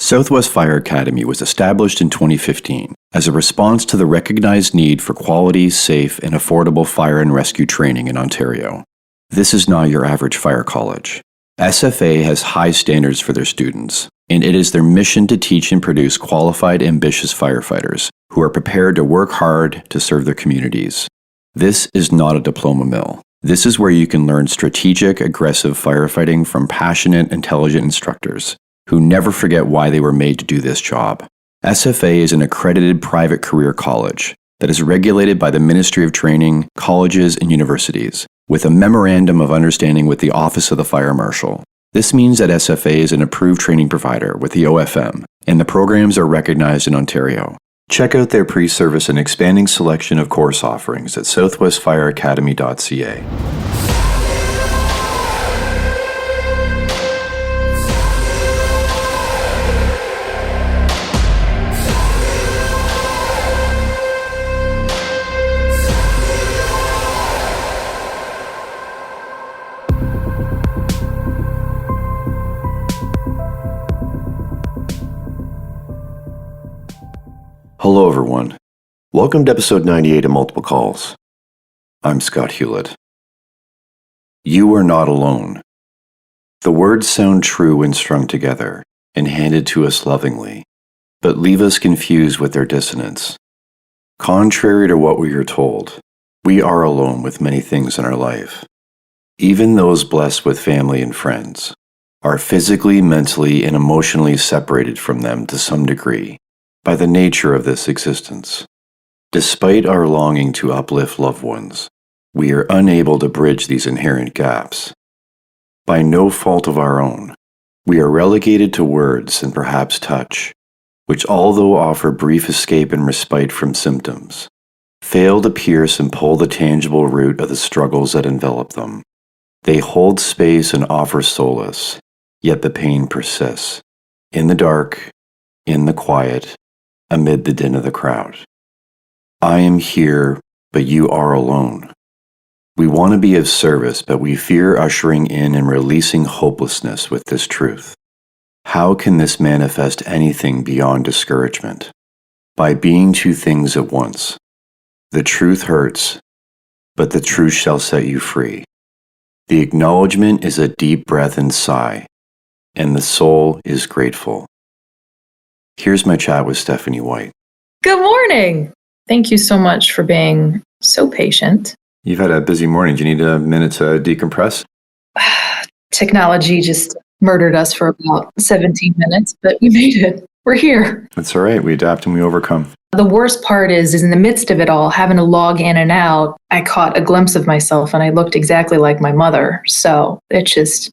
Southwest Fire Academy was established in 2015 as a response to the recognized need for quality, safe, and affordable fire and rescue training in Ontario. This is not your average fire college. SFA has high standards for their students, and it is their mission to teach and produce qualified, ambitious firefighters who are prepared to work hard to serve their communities. This is not a diploma mill. This is where you can learn strategic, aggressive firefighting from passionate, intelligent instructors who never forget why they were made to do this job. SFA is an accredited private career college that is regulated by the Ministry of Training, colleges, and universities, with a memorandum of understanding with the Office of the Fire Marshal. This means that SFA is an approved training provider with the OFM, and the programs are recognized in Ontario. Check out their pre-service and expanding selection of course offerings at southwestfireacademy.ca. Hello everyone. Welcome to episode 98 of Multiple Calls. I'm Scott Hewlett. You are not alone. The words sound true when strung together and handed to us lovingly, but leave us confused with their dissonance. Contrary to what we are told, we are alone with many things in our life. Even those blessed with family and friends are physically, mentally, and emotionally separated from them to some degree by the nature of this existence. Despite our longing to uplift loved ones, we are unable to bridge these inherent gaps. By no fault of our own, we are relegated to words and perhaps touch, which although offer brief escape and respite from symptoms, fail to pierce and pull the tangible root of the struggles that envelop them. They hold space and offer solace, yet the pain persists. In the dark, in the quiet, amid the din of the crowd. I am here, but you are alone. We want to be of service, but we fear ushering in and releasing hopelessness with this truth. How can this manifest anything beyond discouragement? By being two things at once. The truth hurts, but the truth shall set you free. The acknowledgement is a deep breath and sigh, and the soul is grateful. Here's my chat with Stephanie White. Good morning. Thank you so much for being so patient. You've had a busy morning. Do you need a minute to decompress? Technology just murdered us for about 17 minutes, but we made it. We're here. That's all right. We adapt and we overcome. The worst part is in the midst of it all, having to log in and out, I caught a glimpse of myself and I looked exactly like my mother. So it just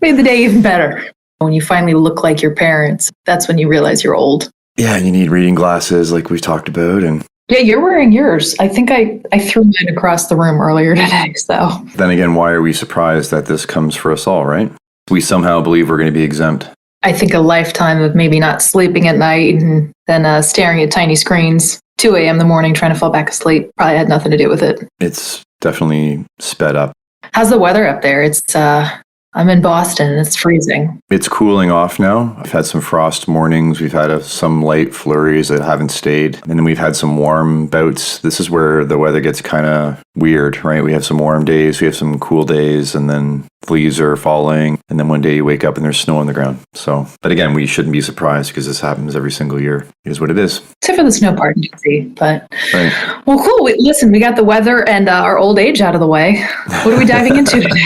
made the day even better. When you finally look like your parents, that's when you realize you're old. Yeah, you need reading glasses like we've talked about. And yeah, you're wearing yours. I think I threw mine across the room earlier today. So then again, why are we surprised that this comes for us all, right? We somehow believe we're going to be exempt. I think a lifetime of maybe not sleeping at night and then staring at tiny screens, 2 a.m. in the morning trying to fall back asleep, probably had nothing to do with it. It's definitely sped up. How's the weather up there? I'm in Boston. It's freezing. It's cooling off now. I've had some frost mornings. We've had some light flurries that haven't stayed. And then we've had some warm bouts. This is where the weather gets kind of weird, right? We have some warm days, we have some cool days, and then leaves are falling. And then one day you wake up and there's snow on the ground. So, but again, we shouldn't be surprised because this happens every single year. It is what it is. Except for the snow part in DC, but right. Well, cool. Listen, we got the weather and our old age out of the way. What are we diving into today?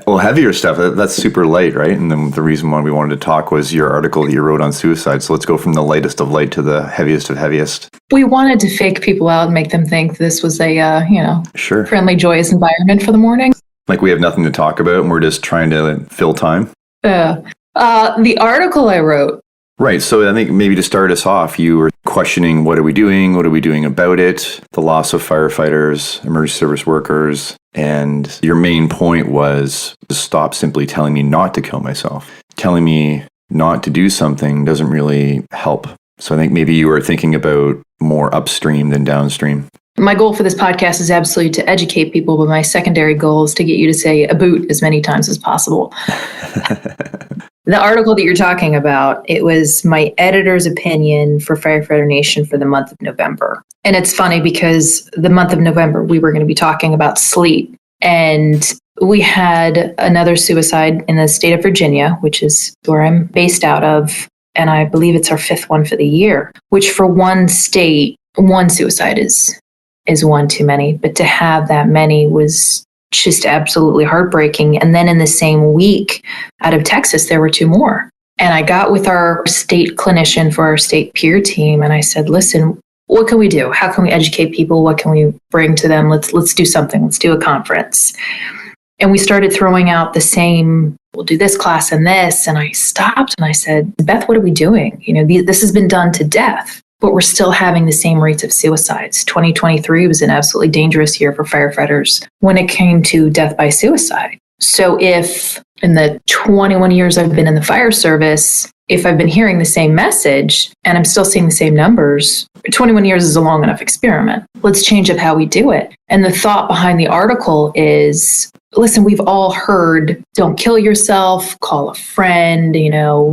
Well, heavier stuff, that's super light, right? And then the reason why we wanted to talk was your article that you wrote on suicide. So let's go from the lightest of light to the heaviest of heaviest. We wanted to fake people out and make them think this was a, sure, friendly, joyous environment for the morning. Like we have nothing to talk about and we're just trying to fill time. The article I wrote. Right. So I think maybe to start us off, you were questioning, what are we doing? What are we doing about it? The loss of firefighters, emergency service workers. And your main point was to stop simply telling me not to kill myself. Telling me not to do something doesn't really help. So I think maybe you were thinking about more upstream than downstream. My goal for this podcast is absolutely to educate people, but my secondary goal is to get you to say a boot as many times as possible. The article that you're talking about, it was my editor's opinion for Firefighter Nation for the month of November. And it's funny because the month of November, we were going to be talking about sleep. And we had another suicide in the state of Virginia, which is where I'm based out of. And I believe it's our 5th one for the year, which for one state, one suicide is one too many. But to have that many was just absolutely heartbreaking. And then in the same week out of Texas, there were 2 more. And I got with our state clinician for our state peer team. And I said, listen, what can we do? How can we educate people? What can we bring to them? Let's do something. Let's do a conference. And we started throwing out the same, we'll do this class and this. And I stopped and I said, Beth, what are we doing? This has been done to death, but we're still having the same rates of suicides. 2023 was an absolutely dangerous year for firefighters when it came to death by suicide. So if in the 21 years I've been in the fire service, if I've been hearing the same message and I'm still seeing the same numbers, 21 years is a long enough experiment. Let's change up how we do it. And the thought behind the article is, listen, we've all heard, don't kill yourself, call a friend,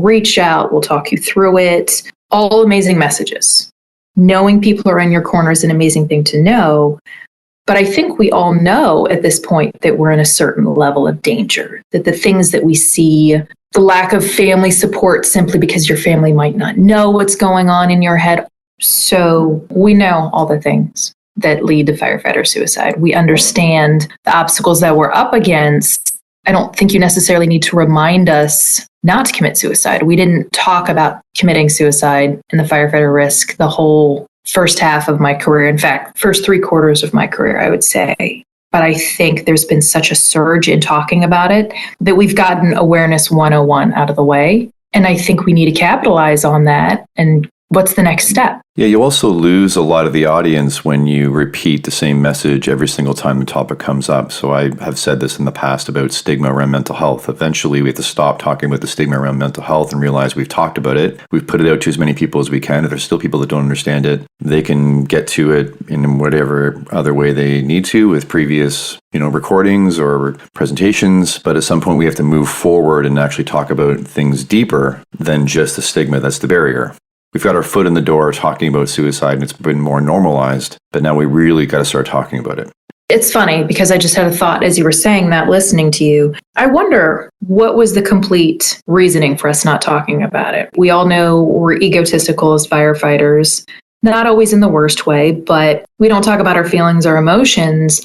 reach out, we'll talk you through it. All amazing messages. Knowing people are in your corner is an amazing thing to know. But I think we all know at this point that we're in a certain level of danger, that the things that we see, the lack of family support simply because your family might not know what's going on in your head. So we know all the things that lead to firefighter suicide. We understand the obstacles that we're up against. I don't think you necessarily need to remind us not to commit suicide. We didn't talk about committing suicide in the firefighter risk the whole first half of my career. In fact, first 3/4 of my career, I would say. But I think there's been such a surge in talking about it that we've gotten awareness 101 out of the way. And I think we need to capitalize on that. And what's the next step? Yeah, you also lose a lot of the audience when you repeat the same message every single time the topic comes up. So I have said this in the past about stigma around mental health. Eventually, we have to stop talking about the stigma around mental health and realize we've talked about it. We've put it out to as many people as we can. If there's still people that don't understand it, they can get to it in whatever other way they need to with previous, recordings or presentations. But at some point, we have to move forward and actually talk about things deeper than just the stigma that's the barrier. We've got our foot in the door talking about suicide and it's been more normalized, but now we really got to start talking about it. It's funny because I just had a thought as you were saying that, listening to you. I wonder what was the complete reasoning for us not talking about it. We all know we're egotistical as firefighters, not always in the worst way, but we don't talk about our feelings or emotions.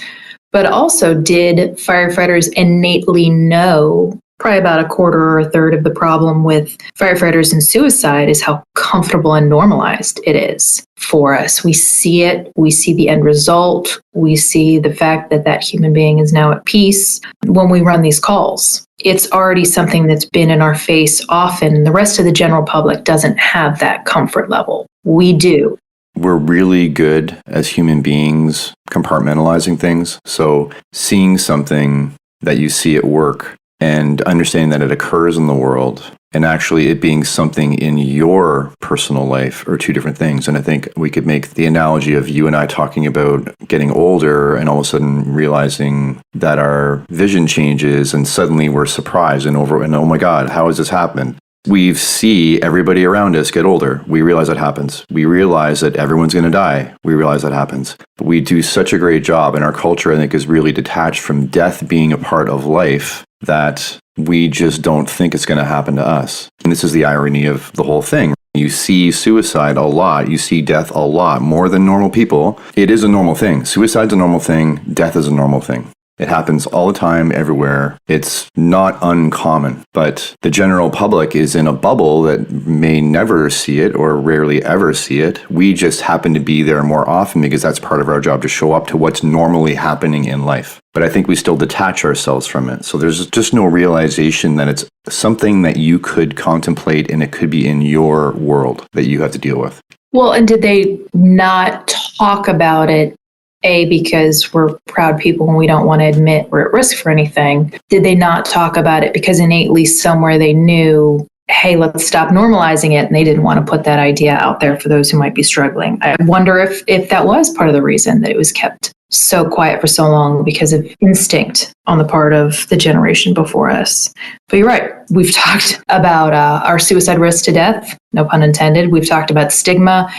But also, did firefighters innately know? Probably about 1/4 or 1/3 of the problem with firefighters and suicide is how comfortable and normalized it is for us. We see it. We see the end result. We see the fact that that human being is now at peace when we run these calls. It's already something that's been in our face often. The rest of the general public doesn't have that comfort level. We do. We're really good as human beings compartmentalizing things. So seeing something that you see at work and understanding that it occurs in the world and actually it being something in your personal life are 2 different things. And I think we could make the analogy of you and I talking about getting older and all of a sudden realizing that our vision changes and suddenly we're surprised and oh my God, how has this happened? We see everybody around us get older. We realize that happens. We realize that everyone's going to die. We realize that happens. But we do such a great job, and our culture, I think, is really detached from death being a part of life that we just don't think it's going to happen to us. And this is the irony of the whole thing. You see suicide a lot. You see death a lot, more than normal people. It is a normal thing. Suicide's a normal thing. Death is a normal thing. It happens all the time, everywhere. It's not uncommon, but the general public is in a bubble that may never see it or rarely ever see it. We just happen to be there more often because that's part of our job, to show up to what's normally happening in life. But I think we still detach ourselves from it. So there's just no realization that it's something that you could contemplate and it could be in your world that you have to deal with. Well, and did they not talk about it? Because we're proud people and we don't want to admit we're at risk for anything. Did they not talk about it because innately somewhere they knew, hey, let's stop normalizing it, and they didn't want to put that idea out there for those who might be struggling? I wonder if that was part of the reason that it was kept so quiet for so long because of instinct on the part of the generation before us. But you're right. We've talked about our suicide risk to death, no pun intended. We've talked about stigma.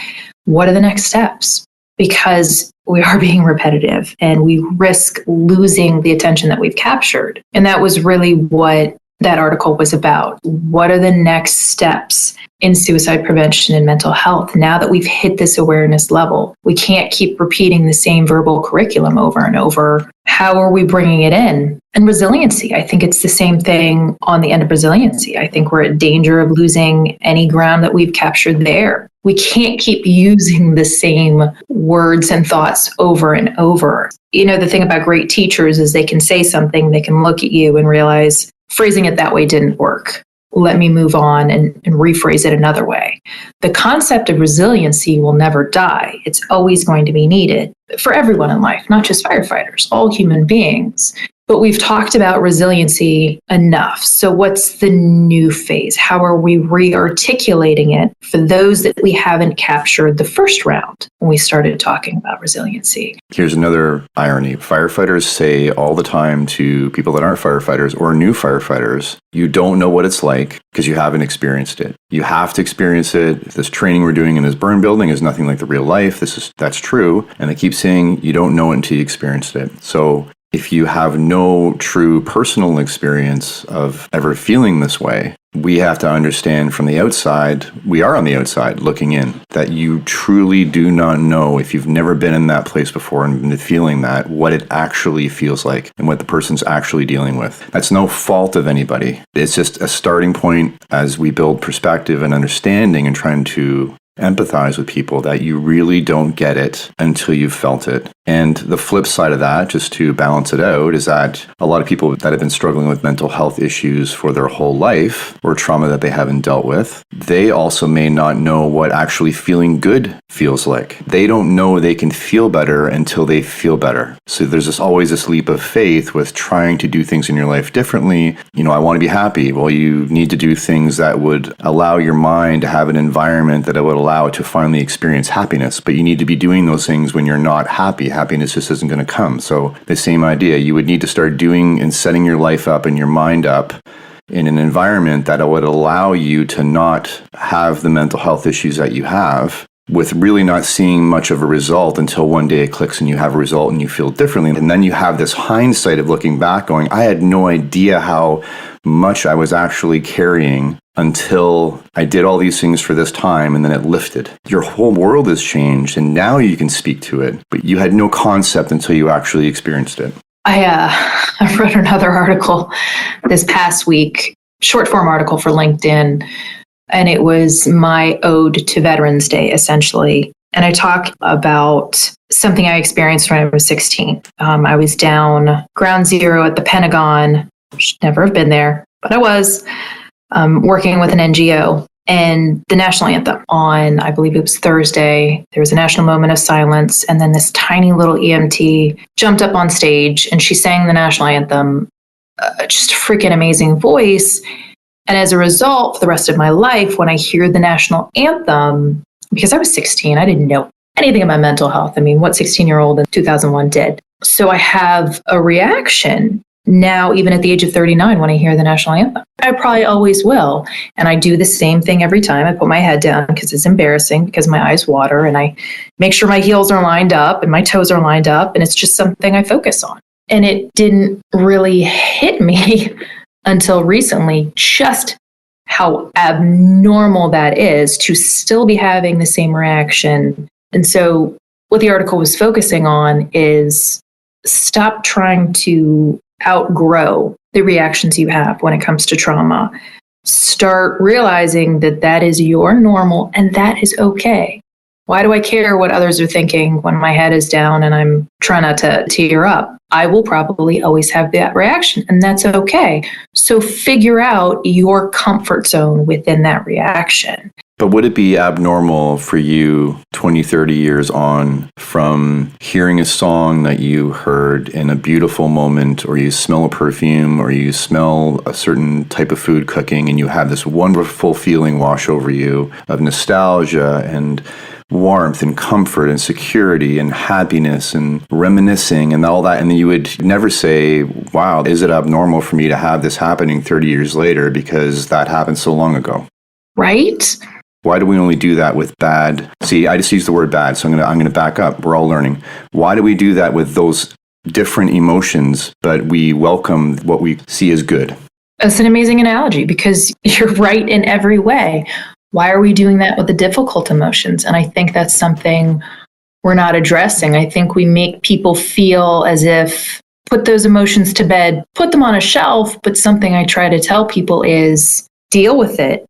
What are the next steps? Because we are being repetitive and we risk losing the attention that we've captured. And that was really what that article was about. What are the next steps in suicide prevention and mental health now that we've hit this awareness level? We can't keep repeating the same verbal curriculum over and over. How are we bringing it in? And resiliency, I think it's the same thing on the end of resiliency. I think we're at danger of losing any ground that we've captured there. We can't keep using the same words and thoughts over and over. You know, the thing about great teachers is they can say something, they can look at you and realize phrasing it that way didn't work. Let me move on and rephrase it another way. The concept of resiliency will never die. It's always going to be needed for everyone in life, not just firefighters, all human beings. But we've talked about resiliency enough. So what's the new phase? How are we re-articulating it for those that we haven't captured the first round when we started talking about resiliency? Here's another irony. Firefighters say all the time to people that aren't firefighters or new firefighters, you don't know what it's like because you haven't experienced it. You have to experience it. This training we're doing in this burn building is nothing like the real life. That's true. And they keep saying you don't know it until you experienced it. So if you have no true personal experience of ever feeling this way, we have to understand from the outside, we are on the outside looking in, that you truly do not know, if you've never been in that place before and been feeling that, what it actually feels like and what the person's actually dealing with. That's no fault of anybody. It's just a starting point as we build perspective and understanding and trying to empathize with people, that you really don't get it until you've felt it. And the flip side of that, just to balance it out, is that a lot of people that have been struggling with mental health issues for their whole life or trauma that they haven't dealt with, they also may not know what actually feeling good feels like. They don't know they can feel better until they feel better. So there's always this leap of faith with trying to do things in your life differently. You know, I want to be happy. Well, you need to do things that would allow your mind to have an environment that it would allow it to finally experience happiness. But you need to be doing those things when you're not happy. Happiness just isn't going to come. So the same idea, you would need to start doing and setting your life up and your mind up in an environment that would allow you to not have the mental health issues that you have, with really not seeing much of a result until one day it clicks and you have a result and you feel differently. And then you have this hindsight of looking back going, I had no idea how much I was actually carrying until I did all these things for this time, and then it lifted. Your whole world has changed and now you can speak to it, but you had no concept until you actually experienced it. I wrote another article this past week, short form article for LinkedIn, and it was my ode to Veterans Day, essentially. And I talk about something I experienced when I was 16. I was down ground zero at the Pentagon. Should never have been there, but I was working with an NGO. And the national anthem on, I believe it was Thursday, there was a national moment of silence. And then this tiny little EMT jumped up on stage and she sang the national anthem, just a freaking amazing voice. And as a result, for the rest of my life, when I hear the national anthem, because I was 16, I didn't know anything about mental health. I mean, what 16-year-old in 2001 did. So I have a reaction now, even at the age of 39, when I hear the national anthem. I probably always will. And I do the same thing every time. I put my head down because it's embarrassing, because my eyes water, and I make sure my heels are lined up and my toes are lined up. And it's just something I focus on. And it didn't really hit me until recently, just how abnormal that is to still be having the same reaction. And so what the article was focusing on is stop trying to outgrow the reactions you have when it comes to trauma. Start realizing that that is your normal and that is okay. Why do I care what others are thinking when my head is down and I'm trying not to tear up? I will probably always have that reaction, and that's okay. So figure out your comfort zone within that reaction. But would it be abnormal for you 20, 30 years on from hearing a song that you heard in a beautiful moment, or you smell a perfume, or you smell a certain type of food cooking, and you have this wonderful feeling wash over you of nostalgia and warmth and comfort and security and happiness and reminiscing and all that. And then you would never say, wow, is it abnormal for me to have this happening 30 years later because that happened so long ago? Right? Why do we only do that with bad? See, I just used the word bad, so I'm gonna back up. We're all learning. Why do we do that with those different emotions, but we welcome what we see as good? That's an amazing analogy because you're right in every way. Why are we doing that with the difficult emotions? And I think that's something we're not addressing. I think we make people feel as if put those emotions to bed, put them on a shelf. But something I try to tell people is deal with it.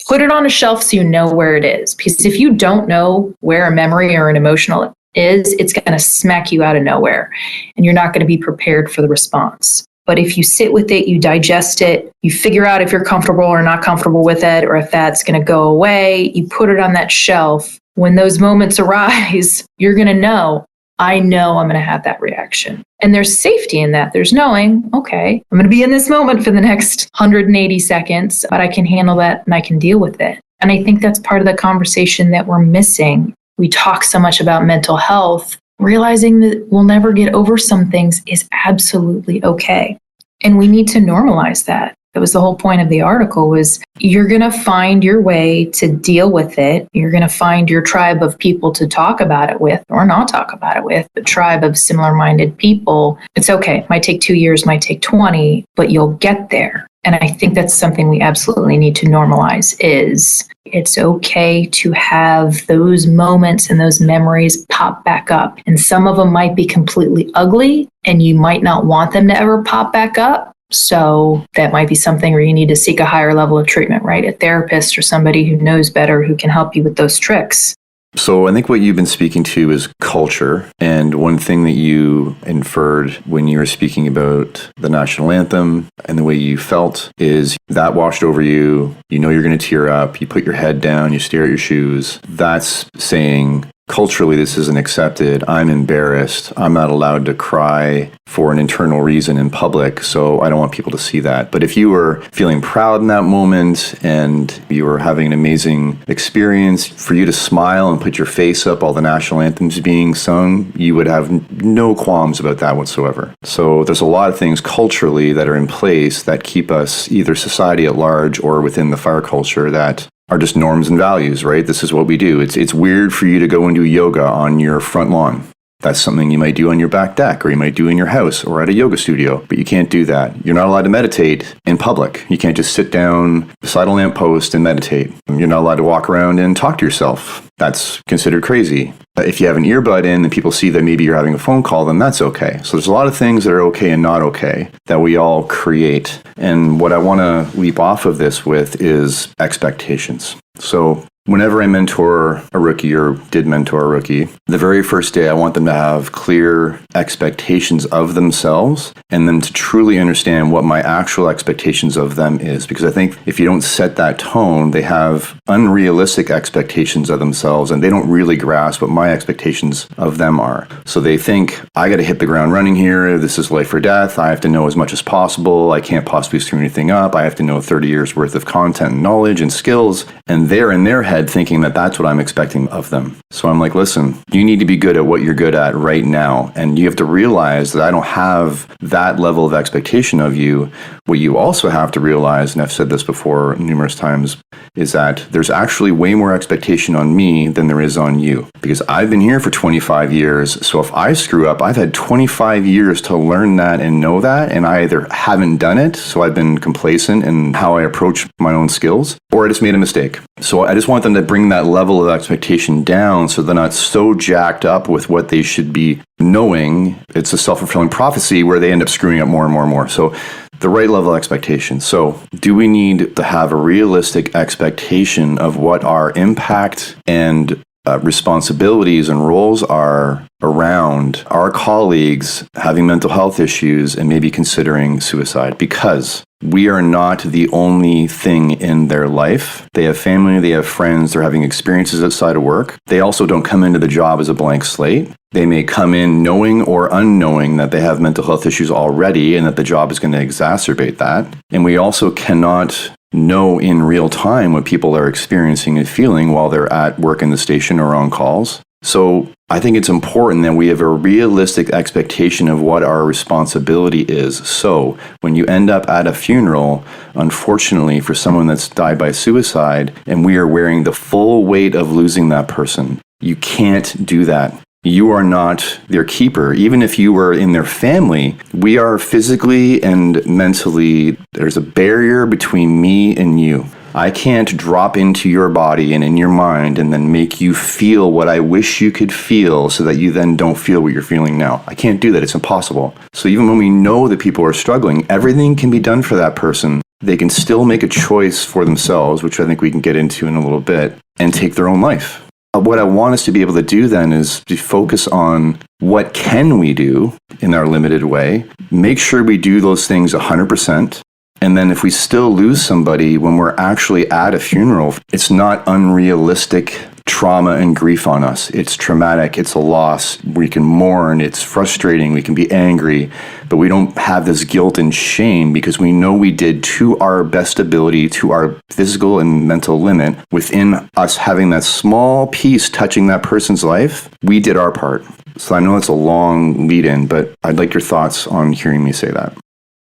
Put it on a shelf so you know where it is. Because if you don't know where a memory or an emotional is, it's going to smack you out of nowhere. And you're not going to be prepared for the response. But if you sit with it, you digest it, you figure out if you're comfortable or not comfortable with it, or if that's going to go away, you put it on that shelf. When those moments arise, you're going to know, I know I'm going to have that reaction. And there's safety in that. There's knowing, okay, I'm going to be in this moment for the next 180 seconds, but I can handle that and I can deal with it. And I think that's part of the conversation that we're missing. We talk so much about mental health. Realizing that we'll never get over some things is absolutely okay. And we need to normalize that. That was the whole point of the article was you're going to find your way to deal with it. You're going to find your tribe of people to talk about it with or not talk about it with, a tribe of similar-minded people. It's okay. It might take 2 years, might take 20, but you'll get there. And I think that's something we absolutely need to normalize is it's okay to have those moments and those memories pop back up. And some of them might be completely ugly and you might not want them to ever pop back up. So that might be something where you need to seek a higher level of treatment, right? A therapist or somebody who knows better who can help you with those tricks. So I think what you've been speaking to is culture. And one thing that you inferred when you were speaking about the national anthem and the way you felt is that washed over you. You know you're going to tear up. You put your head down. You stare at your shoes. That's saying, culturally, this isn't accepted. I'm embarrassed. I'm not allowed to cry for an internal reason in public, so I don't want people to see that. But if you were feeling proud in that moment and you were having an amazing experience, for you to smile and put your face up while the national anthem's being sung, you would have no qualms about that whatsoever. So there's a lot of things culturally that are in place that keep us, either society at large or within the fire culture, that are just norms and values, right? This is what we do. It's weird for you to go and do yoga on your front lawn. That's something you might do on your back deck, or you might do in your house or at a yoga studio, but you can't do that. You're not allowed to meditate in public. You can't just sit down beside a lamppost and meditate. You're not allowed to walk around and talk to yourself. That's considered crazy. If you have an earbud in and people see that maybe you're having a phone call, then that's okay. So there's a lot of things that are okay and not okay that we all create. And what I want to leap off of this with is expectations. So whenever I mentor a rookie or did mentor a rookie, the very first day I want them to have clear expectations of themselves and them to truly understand what my actual expectations of them is. Because I think if you don't set that tone, they have unrealistic expectations of themselves and they don't really grasp what my expectations of them are. So they think, I got to hit the ground running here. This is life or death. I have to know as much as possible. I can't possibly screw anything up. I have to know 30 years worth of content and knowledge and skills. And they're in their head thinking that that's what I'm expecting of them. So I'm like, listen, you need to be good at what you're good at right now. And you have to realize that I don't have that level of expectation of you. What you also have to realize, and I've said this before numerous times, is that there's actually way more expectation on me than there is on you. Because I've been here for 25 years. So if I screw up, I've had 25 years to learn that and know that. And I either haven't done it, so I've been complacent in how I approach my own skills, or I just made a mistake. So I just want them to bring that level of expectation down so they're not so jacked up with what they should be knowing. It's a self-fulfilling prophecy where they end up screwing up more and more and more. So the right level of expectation. So do we need to have a realistic expectation of what our impact and responsibilities and roles are around our colleagues having mental health issues and maybe considering suicide? Because we are not the only thing in their life. They have family, they have friends, they're having experiences outside of work. They also don't come into the job as a blank slate. They may come in knowing or unknowing that they have mental health issues already and that the job is going to exacerbate that. And we also cannot know in real time what people are experiencing and feeling while they're at work in the station or on calls. So I think it's important that we have a realistic expectation of what our responsibility is. So when you end up at a funeral, unfortunately for someone that's died by suicide, and we are wearing the full weight of losing that person, you can't do that. You are not their keeper. Even if you were in their family, we are physically and mentally, there's a barrier between me and you. I can't drop into your body and in your mind and then make you feel what I wish you could feel so that you then don't feel what you're feeling now. I can't do that. It's impossible. So even when we know that people are struggling, everything can be done for that person. They can still make a choice for themselves, which I think we can get into in a little bit, and take their own life. What I want us to be able to do then is to focus on what can we do in our limited way, make sure we do those things 100%. And then if we still lose somebody when we're actually at a funeral, it's not unrealistic trauma and grief on us. It's traumatic. It's a loss. We can mourn. It's frustrating. We can be angry, but we don't have this guilt and shame because we know we did to our best ability, to our physical and mental limit. Within us having that small piece touching that person's life, we did our part. So I know it's a long lead in, but I'd like your thoughts on hearing me say that.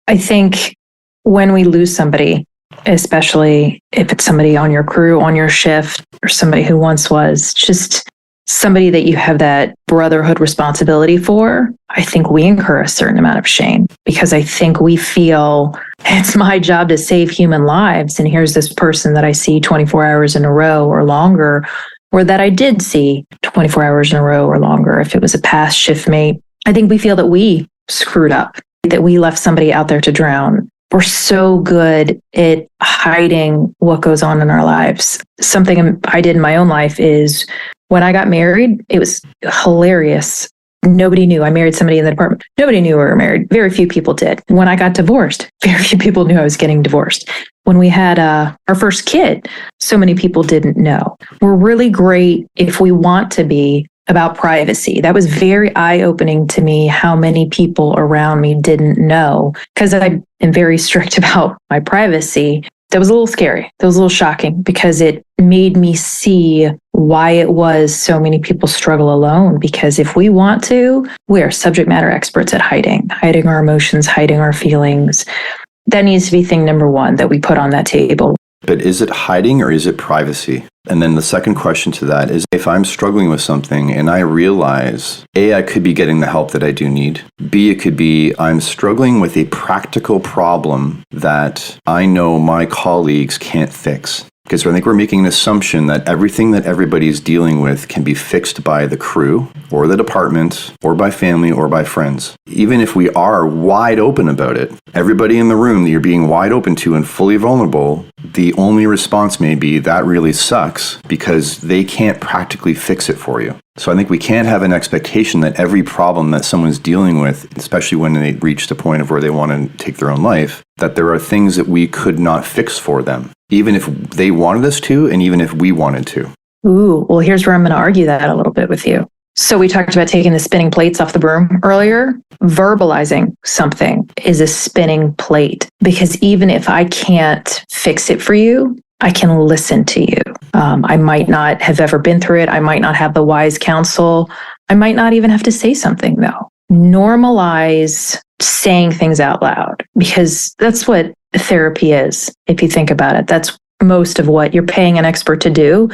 I think when we lose somebody, especially if it's somebody on your crew, on your shift, or somebody who once was just somebody that you have that brotherhood responsibility for, I think we incur a certain amount of shame because I think we feel it's my job to save human lives. And here's this person that I see 24 hours in a row or longer, or that I did see 24 hours in a row or longer. If it was a past shift mate, I think we feel that we screwed up, that we left somebody out there to drown. We're so good at hiding what goes on in our lives. Something I did in my own life is when I got married, it was hilarious. Nobody knew. I married somebody in the department. Nobody knew we were married. Very few people did. When I got divorced, very few people knew I was getting divorced. When we had our first kid, so many people didn't know. We're really great if we want to be about privacy. That was very eye-opening to me how many people around me didn't know because I am very strict about my privacy. That was a little scary. That was a little shocking because it made me see why it was so many people struggle alone. Because if we want to, we are subject matter experts at hiding our emotions, hiding our feelings. That needs to be thing number one that we put on that table. But is it hiding or is it privacy? And then the second question to that is if I'm struggling with something and I realize, A, I could be getting the help that I do need. B, it could be I'm struggling with a practical problem that I know my colleagues can't fix. Because I think we're making an assumption that everything that everybody's dealing with can be fixed by the crew or the department or by family or by friends. Even if we are wide open about it, everybody in the room that you're being wide open to and fully vulnerable, the only response may be that really sucks because they can't practically fix it for you. So I think we can't have an expectation that every problem that someone's dealing with, especially when they reach the point of where they want to take their own life, that there are things that we could not fix for them, even if they wanted us to, and even if we wanted to. Ooh, well, here's where I'm going to argue that a little bit with you. So we talked about taking the spinning plates off the broom earlier. Verbalizing something is a spinning plate because even if I can't fix it for you, I can listen to you. I might not have ever been through it. I might not have the wise counsel. I might not even have to say something though. Normalize saying things out loud because that's what therapy is. If you think about it, that's most of what you're paying an expert to do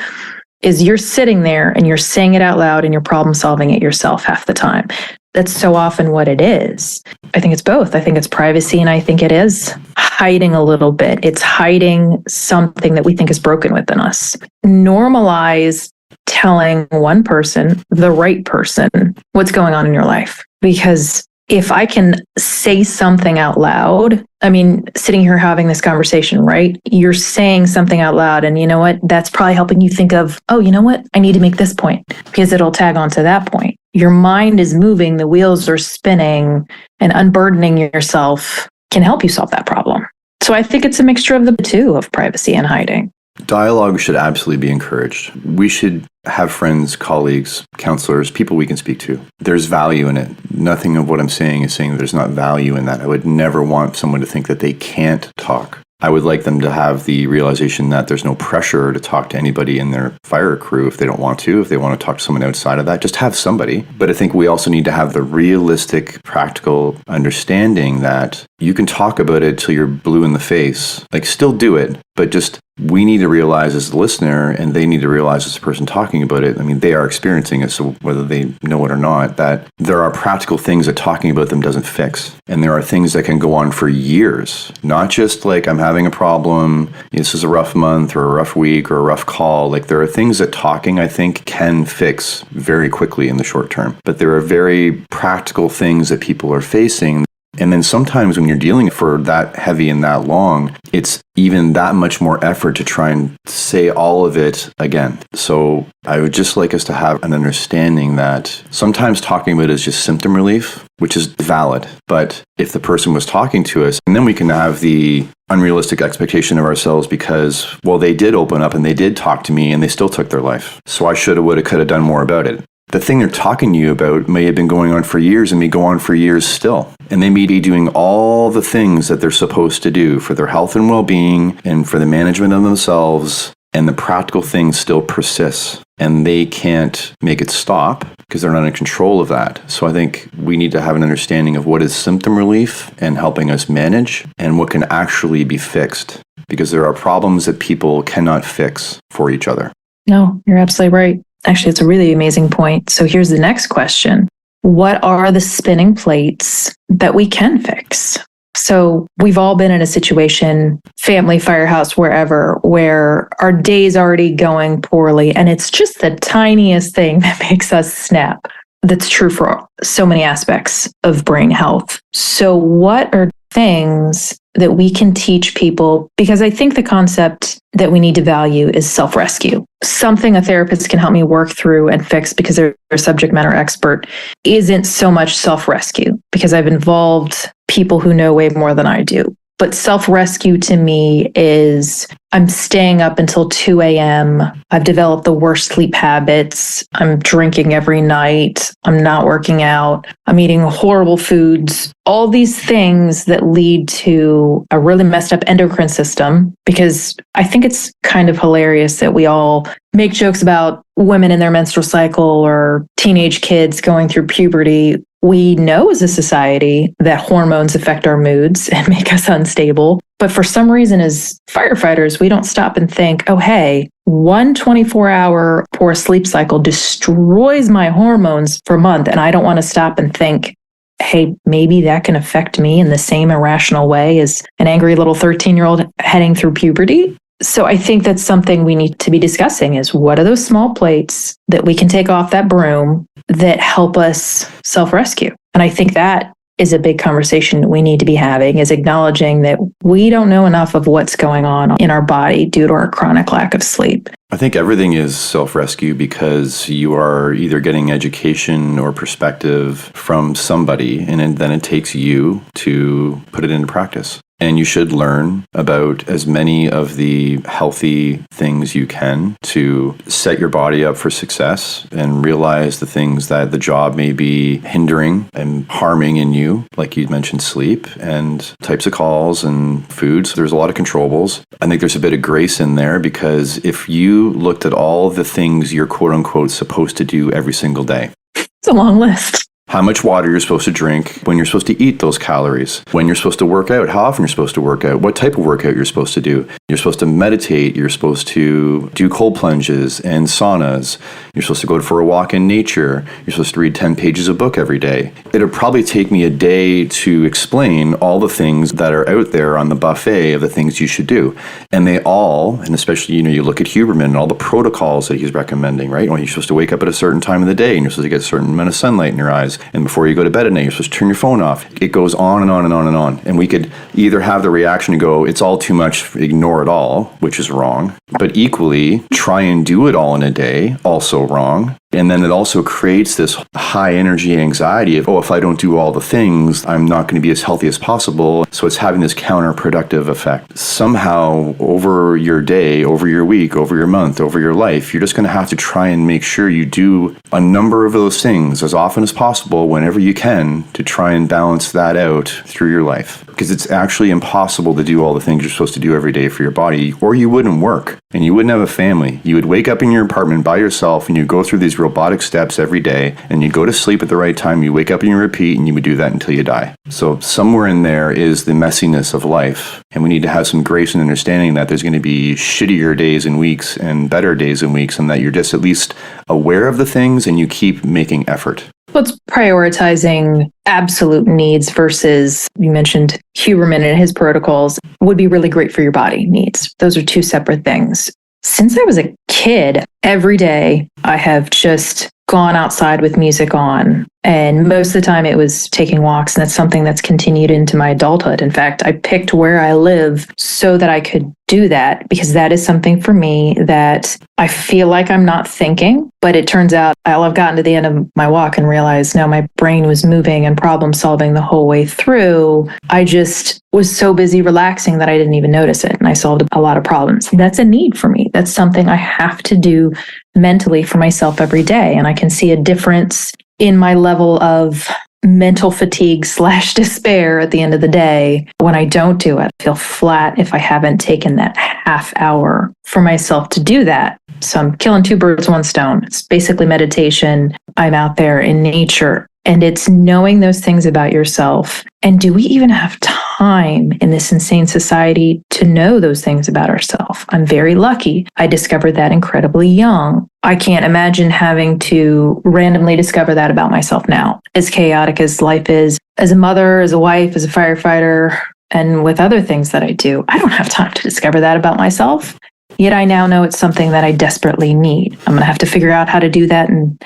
is you're sitting there and you're saying it out loud and you're problem solving it yourself half the time. That's so often what it is. I think it's both. I think it's privacy and I think it is hiding a little bit. It's hiding something that we think is broken within us. Normalize telling one person, the right person, what's going on in your life. Because if I can say something out loud, I mean, sitting here having this conversation, right? You're saying something out loud and you know what? That's probably helping you think of, oh, you know what? I need to make this point because it'll tag on to that point. Your mind is moving, the wheels are spinning, and unburdening yourself can help you solve that problem. So I think it's a mixture of the two, of privacy and hiding. Dialogue should absolutely be encouraged. We should have friends, colleagues, counselors, people we can speak to. There's value in it. Nothing of what I'm saying is saying that there's not value in that. I would never want someone to think that they can't talk. I would like them to have the realization that there's no pressure to talk to anybody in their fire crew if they don't want to. If they want to talk to someone outside of that, just have somebody. But I think we also need to have the realistic, practical understanding that you can talk about it till you're blue in the face. Like, still do it, but just we need to realize as the listener, and they need to realize as the person talking about it, I mean, they are experiencing it, so whether they know it or not, that there are practical things that talking about them doesn't fix. And there are things that can go on for years, not just like I'm having a problem, this is a rough month or a rough week or a rough call. Like, there are things that talking, I think, can fix very quickly in the short term. But there are very practical things that people are facing. And then sometimes when you're dealing for that heavy and that long, it's even that much more effort to try and say all of it again. So I would just like us to have an understanding that sometimes talking about it is just symptom relief, which is valid. But if the person was talking to us, and then we can have the unrealistic expectation of ourselves because, well, they did open up and they did talk to me and they still took their life. So I should have, would have, could have done more about it. The thing they're talking to you about may have been going on for years and may go on for years still. And they may be doing all the things that they're supposed to do for their health and well-being and for the management of themselves. And the practical thing still persists. And they can't make it stop because they're not in control of that. So I think we need to have an understanding of what is symptom relief and helping us manage and what can actually be fixed. Because there are problems that people cannot fix for each other. No, you're absolutely right. Actually, it's a really amazing point. So here's the next question. What are the spinning plates that we can fix? So we've all been in a situation, family, firehouse, wherever, where our day's already going poorly. And it's just the tiniest thing that makes us snap. That's true for so many aspects of brain health. So what are things that we can teach people? Because I think the concept that we need to value is self-rescue. Something a therapist can help me work through and fix because they're a subject matter expert isn't so much self-rescue because I've involved people who know way more than I do. But self-rescue to me is I'm staying up until 2 a.m. I've developed the worst sleep habits. I'm drinking every night. I'm not working out. I'm eating horrible foods. All these things that lead to a really messed up endocrine system, because I think it's kind of hilarious that we all make jokes about women in their menstrual cycle or teenage kids going through puberty. We know as a society that hormones affect our moods and make us unstable. But for some reason, as firefighters, we don't stop and think, oh, hey, one 24-hour poor sleep cycle destroys my hormones for a month. And I don't want to stop and think, hey, maybe that can affect me in the same irrational way as an angry little 13-year-old heading through puberty. So I think that's something we need to be discussing is what are those small plates that we can take off that broom that help us self-rescue? And I think that is a big conversation we need to be having, is acknowledging that we don't know enough of what's going on in our body due to our chronic lack of sleep. I think everything is self-rescue because you are either getting education or perspective from somebody, and then it takes you to put it into practice. And you should learn about as many of the healthy things you can to set your body up for success and realize the things that the job may be hindering and harming in you, like you mentioned, sleep and types of calls and foods. There's a lot of controllables. I think there's a bit of grace in there because if you looked at all the things you're quote unquote supposed to do every single day. It's a long list. How much water you're supposed to drink, when you're supposed to eat those calories, when you're supposed to work out, how often you're supposed to work out, what type of workout you're supposed to do. You're supposed to meditate, you're supposed to do cold plunges and saunas, you're supposed to go for a walk in nature, you're supposed to read 10 pages of book every day. It'll probably take me a day to explain all the things that are out there on the buffet of the things you should do. And they all, and especially, you look at Huberman and all the protocols that he's recommending, right? Well, you're supposed to wake up at a certain time of the day and you're supposed to get a certain amount of sunlight in your eyes. And before you go to bed at night, you're supposed to turn your phone off. It goes on and on and on and on. And we could either have the reaction to go, it's all too much, ignore it all, which is wrong. But equally, try and do it all in a day, also wrong. And then it also creates this high energy anxiety of, oh, if I don't do all the things, I'm not going to be as healthy as possible. So it's having this counterproductive effect. Somehow over your day, over your week, over your month, over your life, you're just going to have to try and make sure you do a number of those things as often as possible whenever you can to try and balance that out through your life. Because it's actually impossible to do all the things you're supposed to do every day for your body, or you wouldn't work and you wouldn't have a family. You would wake up in your apartment by yourself and you go through these robotic steps every day and you go to sleep at the right time, you wake up and you repeat, and you would do that until you die. So somewhere in there is the messiness of life, and we need to have some grace and understanding that there's going to be shittier days and weeks and better days and weeks, and that you're just at least aware of the things and you keep making effort. Well, it's prioritizing absolute needs versus, you mentioned Huberman and his protocols would be really great for your body needs. Those are two separate things. Since I was a kid, every day I have just gone outside with music on. And most of the time it was taking walks. And that's something that's continued into my adulthood. In fact, I picked where I live so that I could do that, because that is something for me that I feel like I'm not thinking. But it turns out I've gotten to the end of my walk and realized now my brain was moving and problem solving the whole way through. I just was so busy relaxing that I didn't even notice it. And I solved a lot of problems. That's a need for me. That's something I have to do mentally for myself every day. And I can see a difference in my level of mental fatigue / despair at the end of the day when I don't do it. I feel flat if I haven't taken that half hour for myself to do that. So I'm killing two birds, one stone. It's basically meditation. I'm out there in nature. And it's knowing those things about yourself. And do we even have time in this insane society to know those things about ourselves? I'm very lucky. I discovered that incredibly young. I can't imagine having to randomly discover that about myself now. As chaotic as life is, as a mother, as a wife, as a firefighter, and with other things that I do, I don't have time to discover that about myself. Yet I now know it's something that I desperately need. I'm going to have to figure out how to do that in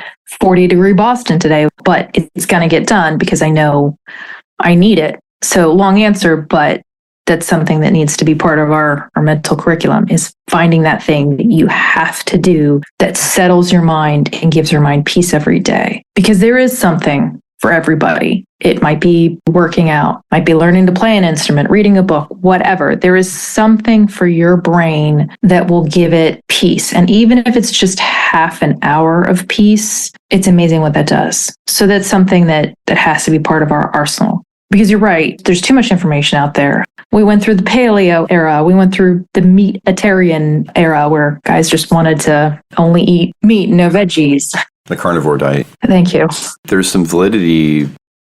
40-degree Boston today, but it's going to get done because I know I need it. So long answer, but that's something that needs to be part of our mental curriculum, is finding that thing that you have to do that settles your mind and gives your mind peace every day. Because there is something for everybody. It might be working out, might be learning to play an instrument, reading a book, whatever. There is something for your brain that will give it peace. And even if it's just half an hour of peace, it's amazing what that does. So that's something that has to be part of our arsenal. Because you're right, there's too much information out there. We went through the paleo era. We went through the meat-atarian era where guys just wanted to only eat meat, no veggies. The carnivore diet. Thank you. There's some validity.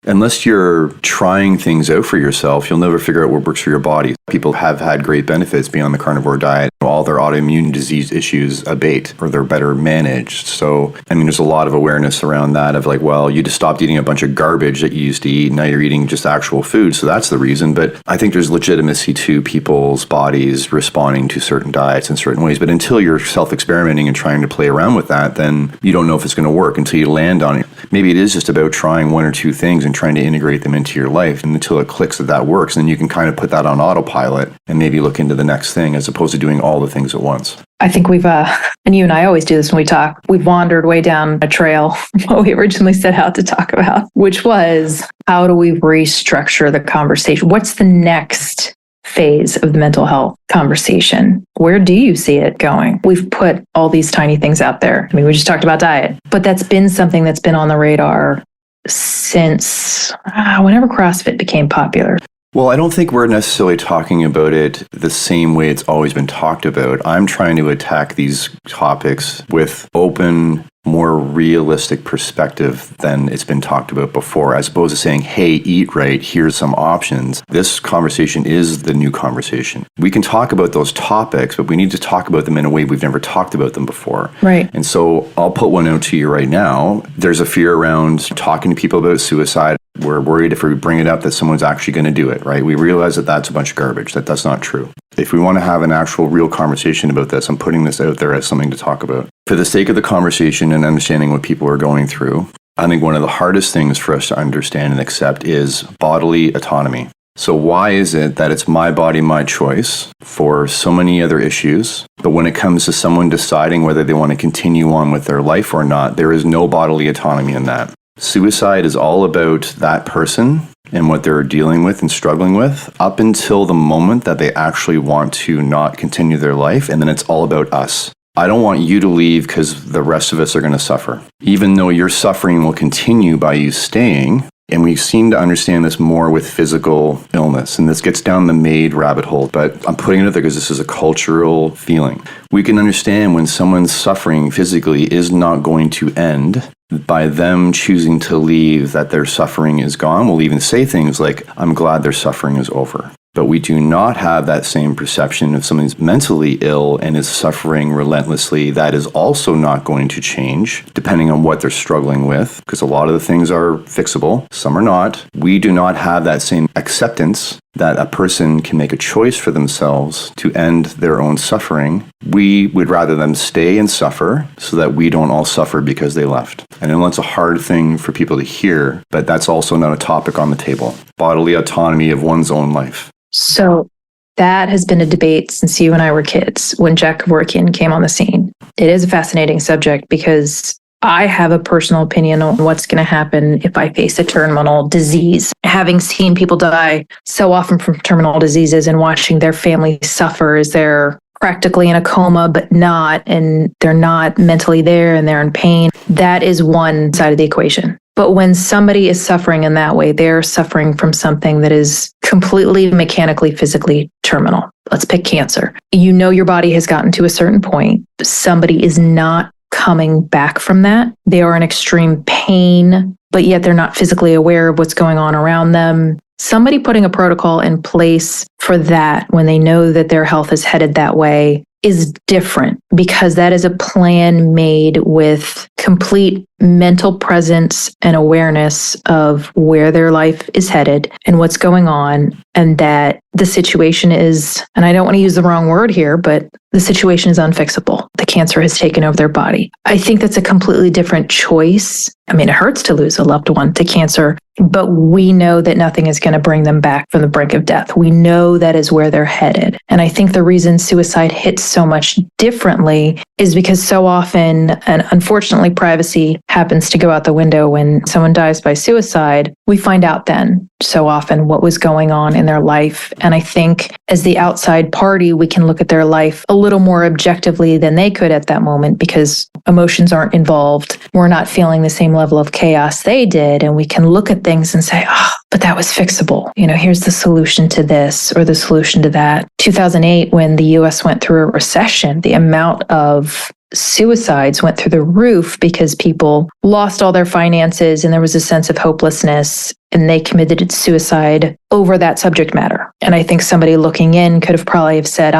Unless you're trying things out for yourself, you'll never figure out what works for your body. People have had great benefits beyond the carnivore diet. All their autoimmune disease issues abate, or they're better managed. So, there's a lot of awareness around that of like, well, you just stopped eating a bunch of garbage that you used to eat. Now you're eating just actual food. So that's the reason. But I think there's legitimacy to people's bodies responding to certain diets in certain ways. But until you're self-experimenting and trying to play around with that, then you don't know if it's going to work until you land on it. Maybe it is just about trying one or two things and trying to integrate them into your life, and until it clicks that works, then you can kind of put that on autopilot and maybe look into the next thing as opposed to doing all the things at once. I think we've, and you and I always do this when we talk, we've wandered way down a trail what we originally set out to talk about, which was how do we restructure the conversation? What's the next phase of the mental health conversation? Where do you see it going? We've put all these tiny things out there. We just talked about diet, but that's been something that's been on the radar since whenever CrossFit became popular. Well, I don't think we're necessarily talking about it the same way it's always been talked about. I'm trying to attack these topics with open, more realistic perspective than it's been talked about before, as opposed to saying, hey, eat right, here's some options. This conversation is the new conversation. We can talk about those topics, but we need to talk about them in a way we've never talked about them before. Right. And so I'll put one out to you right now. There's a fear around talking to people about suicide. We're worried if we bring it up that someone's actually going to do it, right? We realize that that's a bunch of garbage, that's not true. If we want to have an actual real conversation about this, I'm putting this out there as something to talk about. For the sake of the conversation and understanding what people are going through, I think one of the hardest things for us to understand and accept is bodily autonomy. So why is it that it's my body, my choice for so many other issues, but when it comes to someone deciding whether they want to continue on with their life or not, there is no bodily autonomy in that? Suicide is all about that person and what they're dealing with and struggling with up until the moment that they actually want to not continue their life, and then it's all about us. I don't want you to leave because the rest of us are going to suffer. Even though your suffering will continue by you staying, and we seem to understand this more with physical illness, and this gets down the MAID rabbit hole, but I'm putting it out there because this is a cultural feeling. We can understand when someone's suffering physically is not going to end by them choosing to leave, that their suffering is gone. We'll even say things like, I'm glad their suffering is over. But we do not have that same perception if someone's mentally ill and is suffering relentlessly. That is also not going to change depending on what they're struggling with, because a lot of the things are fixable, some are not. We do not have that same acceptance that a person can make a choice for themselves to end their own suffering. We would rather them stay and suffer so that we don't all suffer because they left. I know that's a hard thing for people to hear, but that's also not a topic on the table. Bodily autonomy of one's own life. So that has been a debate since you and I were kids when Jack Kevorkian came on the scene. It is a fascinating subject because I have a personal opinion on what's going to happen if I face a terminal disease. Having seen people die so often from terminal diseases and watching their family suffer as they're practically in a coma, but not, and they're not mentally there and they're in pain, that is one side of the equation. But when somebody is suffering in that way, they're suffering from something that is completely mechanically, physically terminal. Let's pick cancer. You know your body has gotten to a certain point. Somebody is not coming back from that. They are in extreme pain, but yet they're not physically aware of what's going on around them. Somebody putting a protocol in place for that when they know that their health is headed that way is different, because that is a plan made with complete mental presence and awareness of where their life is headed and what's going on, and that the situation is, and I don't want to use the wrong word here, but the situation is unfixable. The cancer has taken over their body. I think that's a completely different choice. I mean, it hurts to lose a loved one to cancer, but we know that nothing is going to bring them back from the brink of death. We know that is where they're headed. And I think the reason suicide hits so much differently is because so often, and unfortunately, privacy happens to go out the window when someone dies by suicide. We find out then so often what was going on in their life. And I think as the outside party, we can look at their life a little more objectively than they could at that moment, because emotions aren't involved. We're not feeling the same level of chaos they did. And we can look at things and say, oh, but that was fixable. You know, here's the solution to this or the solution to that. 2008, when the US went through a recession, the amount of suicides went through the roof because people lost all their finances and there was a sense of hopelessness, and they committed suicide over that subject matter. And I think somebody looking in could have probably have said,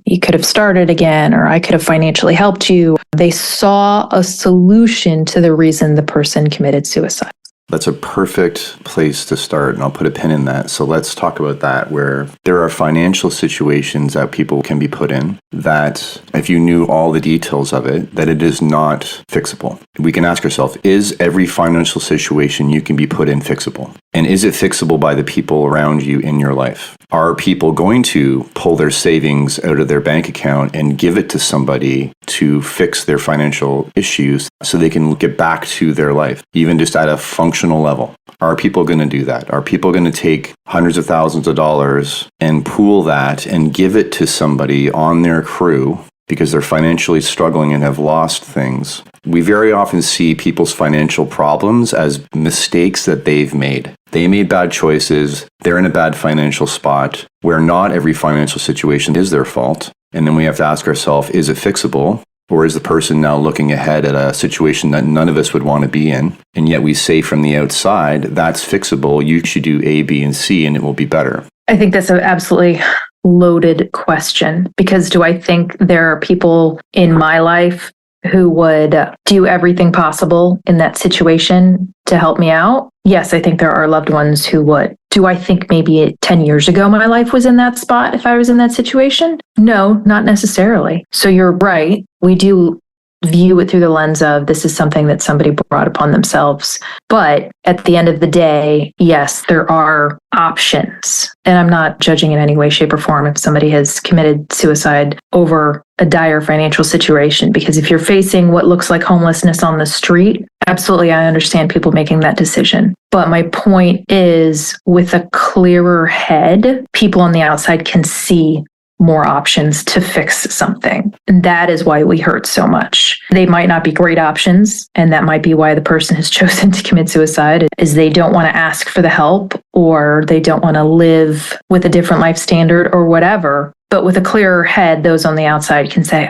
you could have started again, or I could have financially helped you. They saw a solution to the reason the person committed suicide. That's a perfect place to start, and I'll put a pin in that. So let's talk about that, where there are financial situations that people can be put in that, if you knew all the details of it, that it is not fixable. We can ask ourselves, is every financial situation you can be put in fixable? And is it fixable by the people around you in your life? Are people going to pull their savings out of their bank account and give it to somebody to fix their financial issues so they can get back to their life, even just at a functional level? Are people going to do that? Are people going to take hundreds of thousands of dollars and pool that and give it to somebody on their crew because they're financially struggling and have lost things? We very often see people's financial problems as mistakes that they've made. They made bad choices. They're in a bad financial spot where not every financial situation is their fault. And then we have to ask ourselves, is it fixable? Or is the person now looking ahead at a situation that none of us would want to be in? And yet we say from the outside, that's fixable. You should do A, B, and C, and it will be better. I think that's an absolutely loaded question, because do I think there are people in my life who would do everything possible in that situation to help me out? Yes, I think there are loved ones who would. Do I think maybe 10 years ago my life was in that spot if I was in that situation? No, not necessarily. So you're right. We do view it through the lens of this is something that somebody brought upon themselves. But at the end of the day, yes, there are options. And I'm not judging in any way, shape, or form if somebody has committed suicide over a dire financial situation. Because if you're facing what looks like homelessness on the street, absolutely, I understand people making that decision. But my point is, with a clearer head, people on the outside can see more options to fix something. And that is why we hurt so much. They might not be great options, and that might be why the person has chosen to commit suicide, is they don't want to ask for the help, or they don't want to live with a different life standard or whatever. But with a clearer head, those on the outside can say,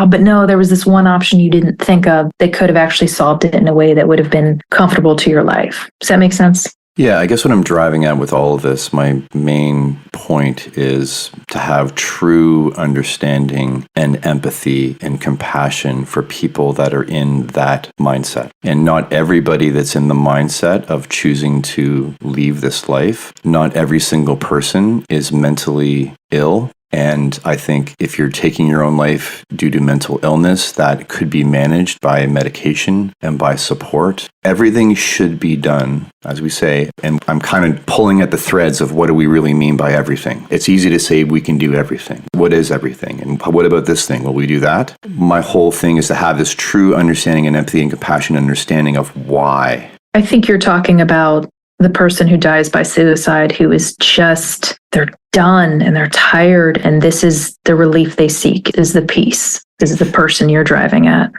but no, there was this one option you didn't think of that could have actually solved it in a way that would have been comfortable to your life. Does that make sense? Yeah, I guess what I'm driving at with all of this, my main point is to have true understanding and empathy and compassion for people that are in that mindset. And not everybody that's in the mindset of choosing to leave this life, not every single person is mentally ill. And I think if you're taking your own life due to mental illness, that could be managed by medication and by support. Everything should be done, as we say, and I'm kind of pulling at the threads of what do we really mean by everything. It's easy to say we can do everything. What is everything? And what about this thing? Will we do that? My whole thing is to have this true understanding and empathy and compassion understanding of why. I think you're talking about the person who dies by suicide who is just, they're done and they're tired, and this is the relief they seek, is the peace, is the person you're driving at.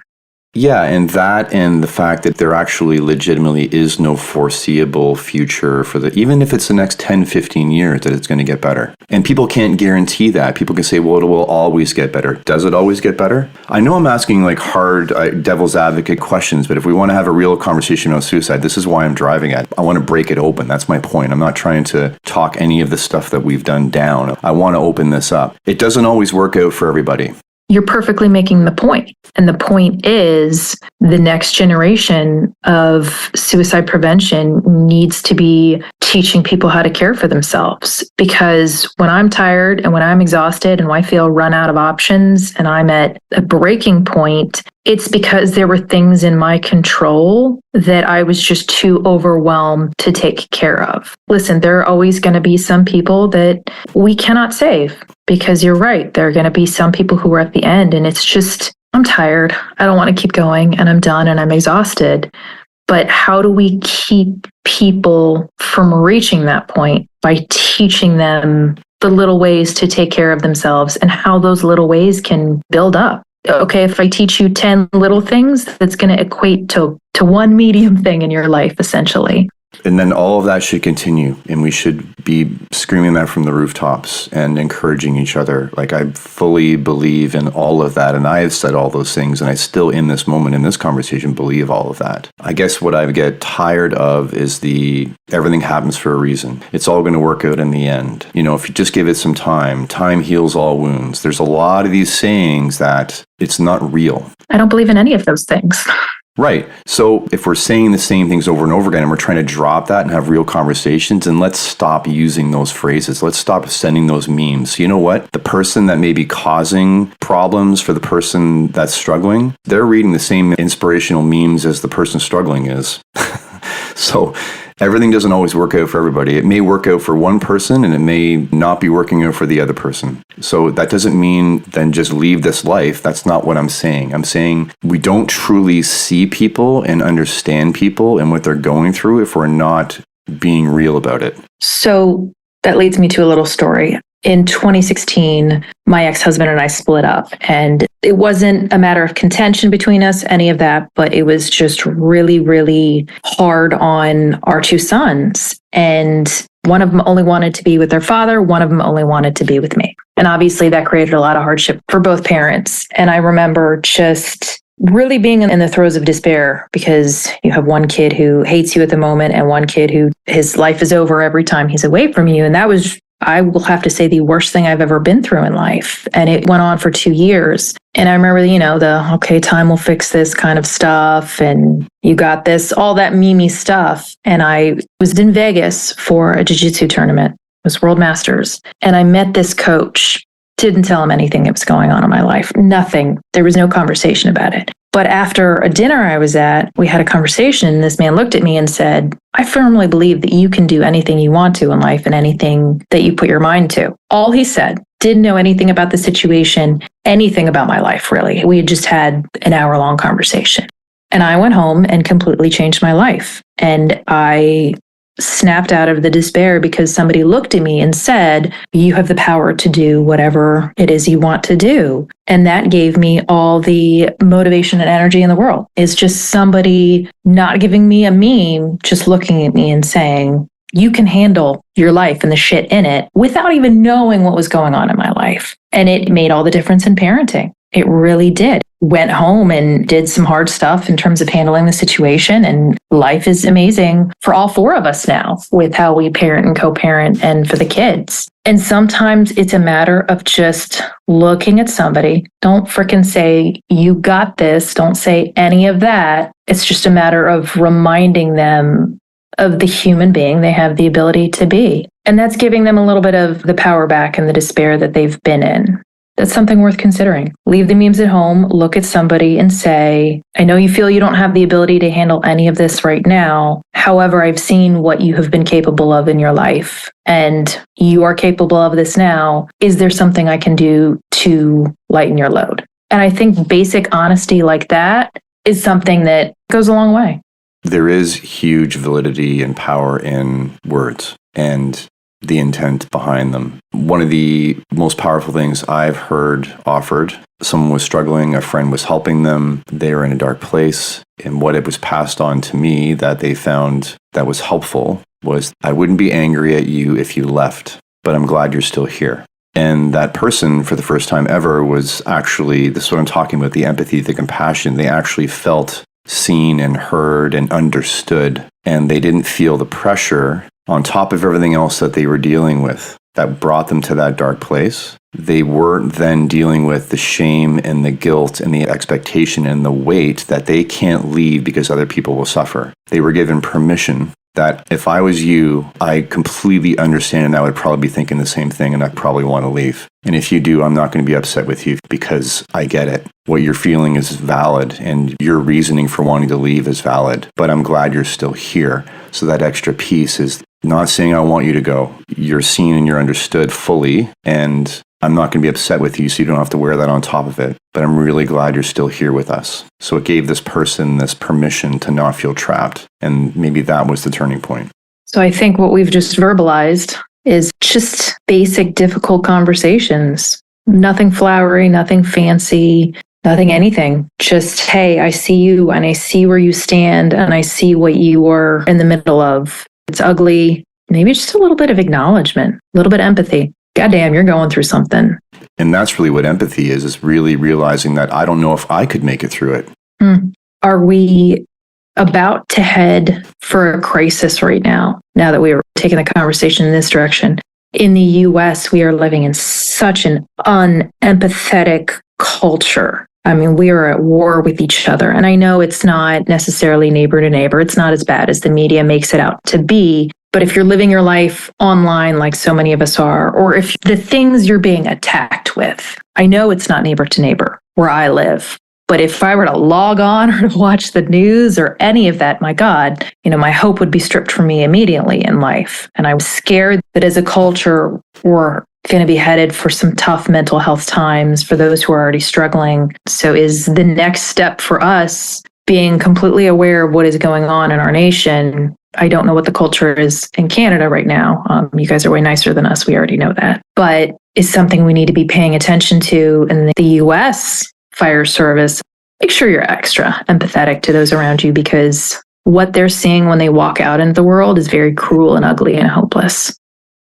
Yeah, and the fact that there actually legitimately is no foreseeable future for even if it's the next 10, 15 years, that it's going to get better. And people can't guarantee that. People can say, well, it will always get better. Does it always get better? I know I'm asking like hard devil's advocate questions, but if we want to have a real conversation about suicide, this is why I'm driving at. I want to break it open. That's my point. I'm not trying to talk any of the stuff that we've done down. I want to open this up. It doesn't always work out for everybody. You're perfectly making the point. And the point is the next generation of suicide prevention needs to be teaching people how to care for themselves. Because when I'm tired and when I'm exhausted and when I feel run out of options and I'm at a breaking point, it's because there were things in my control that I was just too overwhelmed to take care of. Listen, there are always going to be some people that we cannot save, because you're right. There are going to be some people who are at the end, and it's just, I'm tired. I don't want to keep going, and I'm done, and I'm exhausted. But how do we keep people from reaching that point? By teaching them the little ways to take care of themselves and how those little ways can build up. Okay, if I teach you 10 little things, that's going to equate to one medium thing in your life, essentially. And then all of that should continue, and we should be screaming that from the rooftops and encouraging each other. Like, I fully believe in all of that, and I have said all those things, and I still, in this moment, in this conversation, believe all of that. I guess what I get tired of is everything happens for a reason. It's all going to work out in the end. You know, if you just give it some time heals all wounds. There's a lot of these sayings that it's not real. I don't believe in any of those things. Right. So if we're saying the same things over and over again and we're trying to drop that and have real conversations, and let's stop using those phrases. Let's stop sending those memes. You know what? The person that may be causing problems for the person that's struggling, they're reading the same inspirational memes as the person struggling is. So everything doesn't always work out for everybody. It may work out for one person and it may not be working out for the other person. So that doesn't mean then just leave this life. That's not what I'm saying. I'm saying we don't truly see people and understand people and what they're going through if we're not being real about it. So that leads me to a little story. In 2016, my ex-husband and I split up, and it wasn't a matter of contention between us, any of that, but it was just really, really hard on our two sons. And one of them only wanted to be with their father. One of them only wanted to be with me. And obviously that created a lot of hardship for both parents. And I remember just really being in the throes of despair, because you have one kid who hates you at the moment and one kid who his life is over every time he's away from you. And that was, I will have to say, the worst thing I've ever been through in life. And it went on for 2 years. And I remember, okay, time will fix this kind of stuff. And you got this, all that meme stuff. And I was in Vegas for a jiu-jitsu tournament. It was World Masters. And I met this coach. Didn't tell him anything that was going on in my life. Nothing. There was no conversation about it. But after a dinner I was at, we had a conversation. This man looked at me and said, I firmly believe that you can do anything you want to in life and anything that you put your mind to. All he said, didn't know anything about the situation, anything about my life, really. We had just had an hour-long conversation. And I went home and completely changed my life. And I snapped out of the despair because somebody looked at me and said, you have the power to do whatever it is you want to do. And that gave me all the motivation and energy in the world. It's just somebody not giving me a meme, just looking at me and saying, you can handle your life and the shit in it without even knowing what was going on in my life. And it made all the difference in parenting. It really did. Went home and did some hard stuff in terms of handling the situation. And life is amazing for all four of us now with how we parent and co-parent and for the kids. And sometimes it's a matter of just looking at somebody. Don't frickin' say, you got this. Don't say any of that. It's just a matter of reminding them of the human being they have the ability to be. And that's giving them a little bit of the power back and the despair that they've been in. That's something worth considering. Leave the memes at home, look at somebody and say, I know you feel you don't have the ability to handle any of this right now. However, I've seen what you have been capable of in your life, and you are capable of this now. Is there something I can do to lighten your load? And I think basic honesty like that is something that goes a long way. There is huge validity and power in words and the intent behind them. One of the most powerful things I've heard offered, someone was struggling, a friend was helping them, they were in a dark place, and what it was passed on to me that they found that was helpful was, I wouldn't be angry at you if you left, but I'm glad you're still here. And that person, for the first time ever, was actually, this is what I'm talking about, the empathy, the compassion, they actually felt seen and heard and understood, and they didn't feel the pressure on top of everything else that they were dealing with that brought them to that dark place. They weren't then dealing with the shame and the guilt and the expectation and the weight that they can't leave because other people will suffer. They were given permission that if I was you, I completely understand and I would probably be thinking the same thing and I'd probably want to leave. And if you do, I'm not going to be upset with you because I get it. What you're feeling is valid and your reasoning for wanting to leave is valid, but I'm glad you're still here. So that extra piece is not saying I want you to go. You're seen and you're understood fully, and I'm not going to be upset with you, so you don't have to wear that on top of it. But I'm really glad you're still here with us. So it gave this person this permission to not feel trapped. And maybe that was the turning point. So I think what we've just verbalized is just basic, difficult conversations. Nothing flowery, nothing fancy, nothing anything. Just, hey, I see you and I see where you stand and I see what you are in the middle of. It's ugly. Maybe just a little bit of acknowledgement, a little bit of empathy. Goddamn, you're going through something. And that's really what empathy is really realizing that I don't know if I could make it through it. Are we about to head for a crisis right now that we are taking the conversation in this direction? In the US, we are living in such an unempathetic culture. I mean, we are at war with each other. And I know it's not necessarily neighbor to neighbor. It's not as bad as the media makes it out to be. But if you're living your life online like so many of us are, or if the things you're being attacked with, I know it's not neighbor to neighbor where I live. But if I were to log on or to watch the news or any of that, my God, my hope would be stripped from me immediately in life. And I'm scared that as a culture, we're going to be headed for some tough mental health times for those who are already struggling. So is the next step for us being completely aware of what is going on in our nation? I don't know what the culture is in Canada right now. You guys are way nicer than us. We already know that. But it's something we need to be paying attention to in the US fire service. Make sure you're extra empathetic to those around you because what they're seeing when they walk out into the world is very cruel and ugly and hopeless.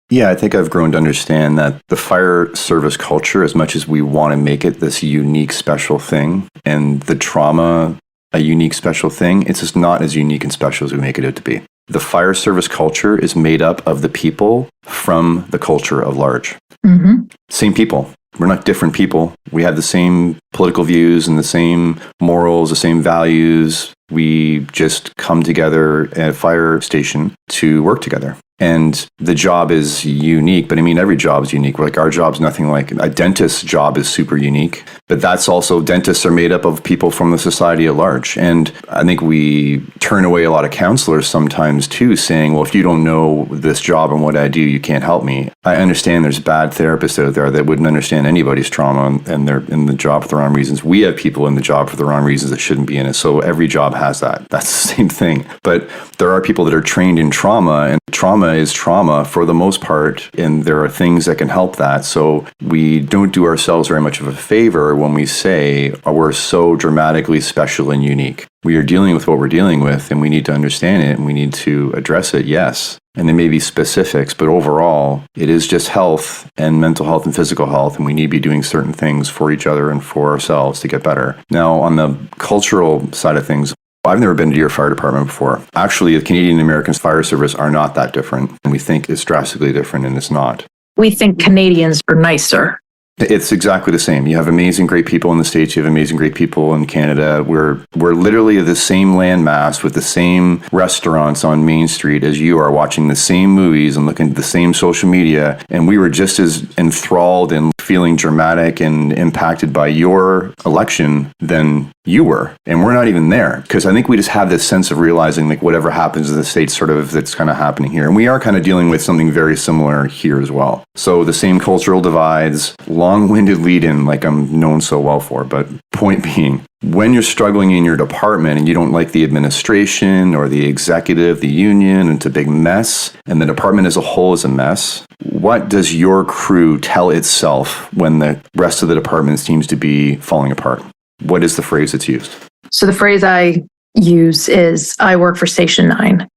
Yeah, I think I've grown to understand that the fire service culture, as much as we want to make it this unique, special thing, and the trauma a unique, special thing, it's just not as unique and special as we make it out to be. The fire service culture is made up of the people from the culture of large. Mm-hmm. Same people. We're not different people. We have the same political views and the same morals, the same values. We just come together at a fire station to work together. And the job is unique, but I mean, every job is unique. Like our job's nothing like a dentist's job is super unique, but that's also dentists are made up of people from the society at large. And I think we turn away a lot of counselors sometimes too, saying, well, if you don't know this job and what I do, you can't help me. I understand there's bad therapists out there that wouldn't understand anybody's trauma and they're in the job for the wrong reasons. We have people in the job for the wrong reasons that shouldn't be in it. So every job has that. That's the same thing. But there are people that are trained in trauma, and trauma is trauma for the most part, and there are things that can help that. So we don't do ourselves very much of a favor when we say, oh, we're so dramatically special and unique. We are dealing with what we're dealing with, and we need to understand it, and we need to address it, yes. And there may be specifics, but overall, it is just health and mental health and physical health, and we need to be doing certain things for each other and for ourselves to get better. Now, on the cultural side of things, I've never been to your fire department before. Actually, the Canadian American Fire Service are not that different. And we think it's drastically different, and it's not. We think Canadians are nicer. It's exactly the same. You have amazing, great people in the States. You have amazing, great people in Canada. We're literally the same landmass with the same restaurants on Main Street as you are, watching the same movies and looking at the same social media. And we were just as enthralled and feeling dramatic and impacted by your election than you were. And we're not even there, because I think we just have this sense of realizing like whatever happens in the States sort of that's kind of happening here. And we are kind of dealing with something very similar here as well. So the same cultural divides, long-winded lead-in like I'm known so well for. But point being, when you're struggling in your department and you don't like the administration or the executive, the union, and it's a big mess, and the department as a whole is a mess, what does your crew tell itself when the rest of the department seems to be falling apart? What is the phrase that's used? So the phrase I use is, I work for Station 9.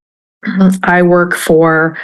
I work for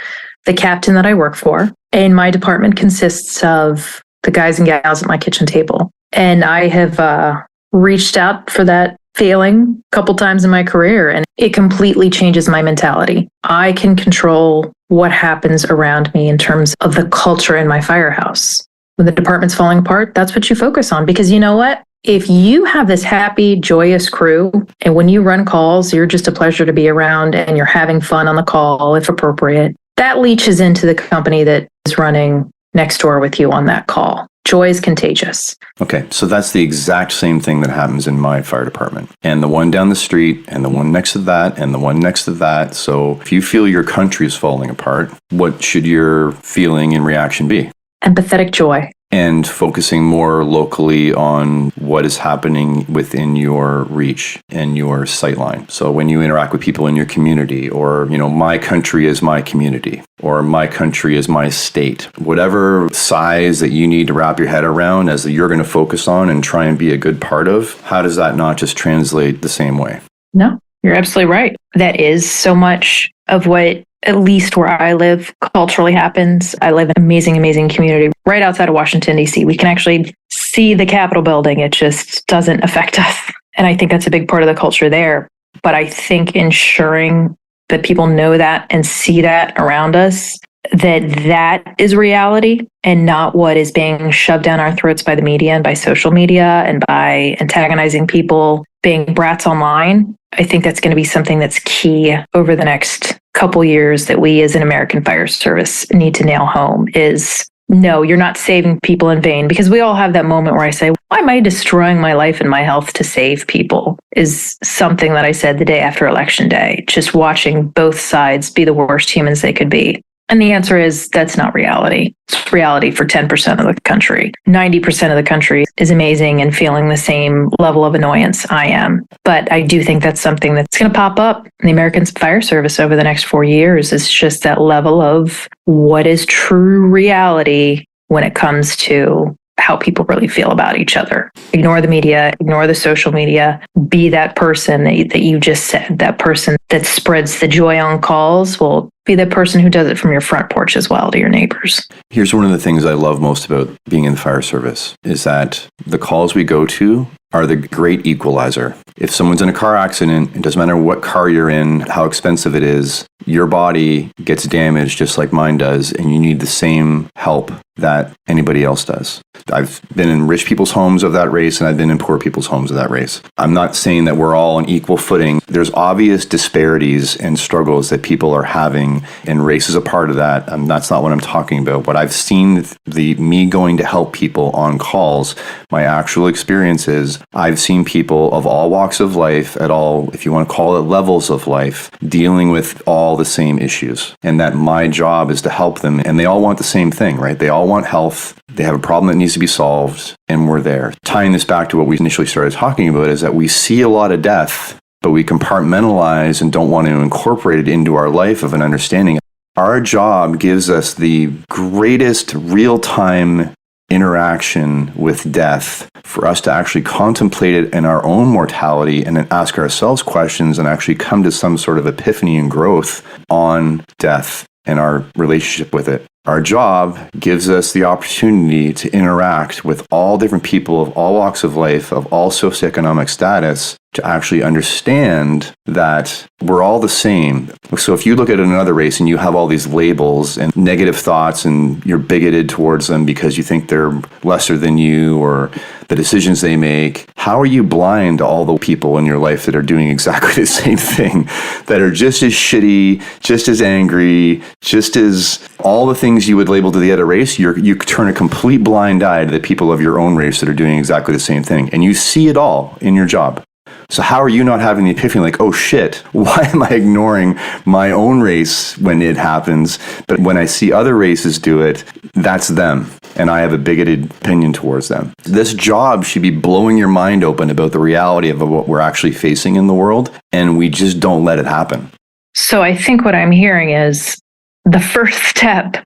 the captain that I work for, and my department consists of the guys and gals at my kitchen table. And I have reached out for that feeling a couple times in my career, and it completely changes my mentality. I can control what happens around me in terms of the culture in my firehouse. When the department's falling apart, that's what you focus on, because you know what? If you have this happy, joyous crew, and when you run calls, you're just a pleasure to be around and you're having fun on the call, if appropriate, that leaches into the company that is running next door with you on that call. Joy is contagious. Okay, so that's the exact same thing that happens in my fire department. And the one down the street, and the one next to that, and the one next to that. So if you feel your country is falling apart, what should your feeling and reaction be? Empathetic joy. And focusing more locally on what is happening within your reach and your sightline. So when you interact with people in your community, or, you know, my country is my community, or my country is my state, whatever size that you need to wrap your head around as you're going to focus on and try and be a good part of, how does that not just translate the same way? No, you're absolutely right. That is so much of what, at least where I live, culturally happens. I live in an amazing, amazing community right outside of Washington, D.C. We can actually see the Capitol building. It just doesn't affect us. And I think that's a big part of the culture there. But I think ensuring that people know that and see that around us, that is reality and not what is being shoved down our throats by the media and by social media and by antagonizing people, being brats online. I think that's going to be something that's key over the next couple years that we as an American Fire Service need to nail home is, no, you're not saving people in vain, because we all have that moment where I say, why am I destroying my life and my health to save people? Is something that I said the day after Election Day, just watching both sides be the worst humans they could be. And the answer is that's not reality. It's reality for 10% of the country. 90% of the country is amazing and feeling the same level of annoyance I am. But I do think that's something that's going to pop up in the American Fire Service over the next 4 years. It's just that level of what is true reality when it comes to how people really feel about each other. Ignore the media, ignore the social media, be that person that you just said, that person that spreads the joy on calls. Well, be the person who does it from your front porch as well to your neighbors. Here's one of the things I love most about being in the fire service is that the calls we go to are the great equalizer. If someone's in a car accident, it doesn't matter what car you're in, how expensive it is, your body gets damaged just like mine does, and you need the same help that anybody else does. I've been in rich people's homes of that race, and I've been in poor people's homes of that race. I'm not saying that we're all on equal footing. There's obvious disparities and struggles that people are having, and race is a part of that. That's not what I'm talking about. But I've seen me going to help people on calls. My actual experience is I've seen people of all walks of life, at all, if you want to call it levels of life, dealing with all the same issues. And that my job is to help them. And they all want the same thing, right? They all want health. They have a problem that needs to be solved, and we're there. Tying this back to what we initially started talking about is that we see a lot of death, but we compartmentalize and don't want to incorporate it into our life of an understanding. Our job gives us the greatest real-time interaction with death for us to actually contemplate it in our own mortality and then ask ourselves questions and actually come to some sort of epiphany and growth on death and our relationship with it. Our job gives us the opportunity to interact with all different people of all walks of life, of all socioeconomic status, to actually understand that we're all the same. So if you look at another race and you have all these labels and negative thoughts and you're bigoted towards them because you think they're lesser than you or the decisions they make, how are you blind to all the people in your life that are doing exactly the same thing, that are just as shitty, just as angry, just as all the things you would label to the other race? You turn a complete blind eye to the people of your own race that are doing exactly the same thing. And you see it all in your job. So how are you not having the epiphany like, oh shit, why am I ignoring my own race when it happens? But when I see other races do it, that's them. And I have a bigoted opinion towards them. This job should be blowing your mind open about the reality of what we're actually facing in the world. And we just don't let it happen. So I think what I'm hearing is the first step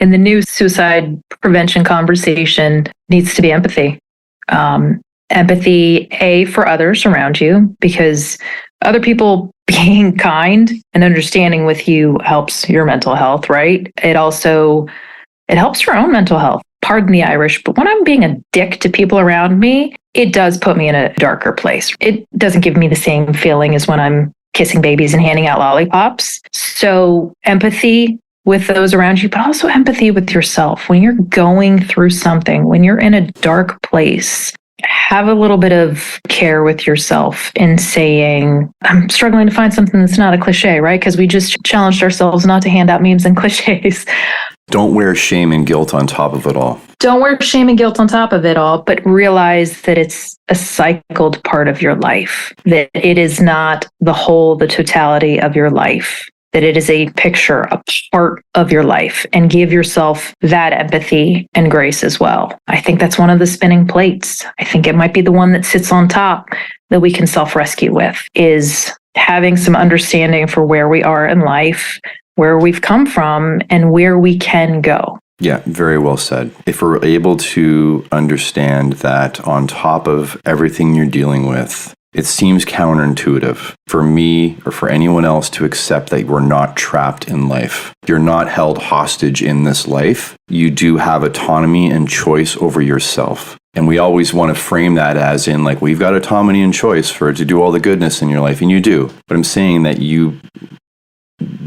in the new suicide prevention conversation needs to be empathy. Empathy, for others around you, because other people being kind and understanding with you helps your mental health, right? It helps your own mental health. Pardon the Irish, but when I'm being a dick to people around me, it does put me in a darker place. It doesn't give me the same feeling as when I'm kissing babies and handing out lollipops. So empathy with those around you, but also empathy with yourself. When you're going through something, when you're in a dark place, have a little bit of care with yourself in saying, I'm struggling to find something that's not a cliche, right? Because we just challenged ourselves not to hand out memes and cliches. Don't wear shame and guilt on top of it all. Don't wear shame and guilt on top of it all, but realize that it's a cycled part of your life, that it is not the whole, the totality of your life, that it is a picture, a part of your life, and give yourself that empathy and grace as well. I think that's one of the spinning plates. I think it might be the one that sits on top that we can self-rescue with, is having some understanding for where we are in life, where we've come from, and where we can go. Yeah, very well said. If we're able to understand that on top of everything you're dealing with, it seems counterintuitive for me or for anyone else to accept that we're not trapped in life. You're not held hostage in this life. You do have autonomy and choice over yourself. And we always want to frame that as in like, we've got autonomy and choice to do all the goodness in your life, and you do. But I'm saying that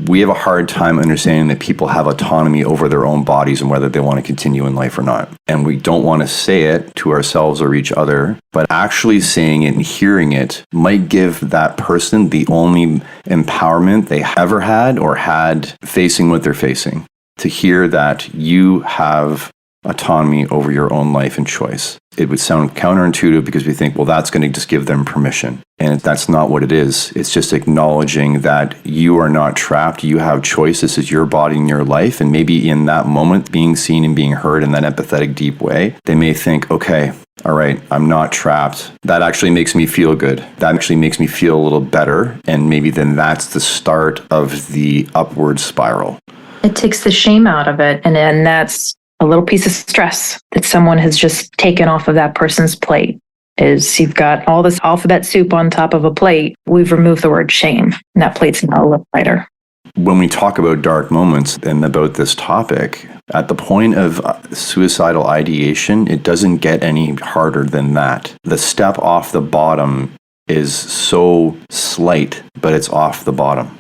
we have a hard time understanding that people have autonomy over their own bodies and whether they want to continue in life or not. And we don't want to say it to ourselves or each other, but actually saying it and hearing it might give that person the only empowerment they ever had or had facing what they're facing. To hear that you have autonomy over your own life and choice. It would sound counterintuitive because we think, well, that's going to just give them permission. And that's not what it is. It's just acknowledging that you are not trapped. You have choice. This is your body and your life. And maybe in that moment, being seen and being heard in that empathetic, deep way, they may think, okay, all right, I'm not trapped. That actually makes me feel good. That actually makes me feel a little better. And maybe then that's the start of the upward spiral. It takes the shame out of it. And then that's a little piece of stress that someone has just taken off of that person's plate. Is you've got all this alphabet soup on top of a plate. We've removed the word shame, and that plate's now a little lighter. When we talk about dark moments and about this topic, at the point of suicidal ideation, it doesn't get any harder than that. The step off the bottom is so slight, but it's off the bottom.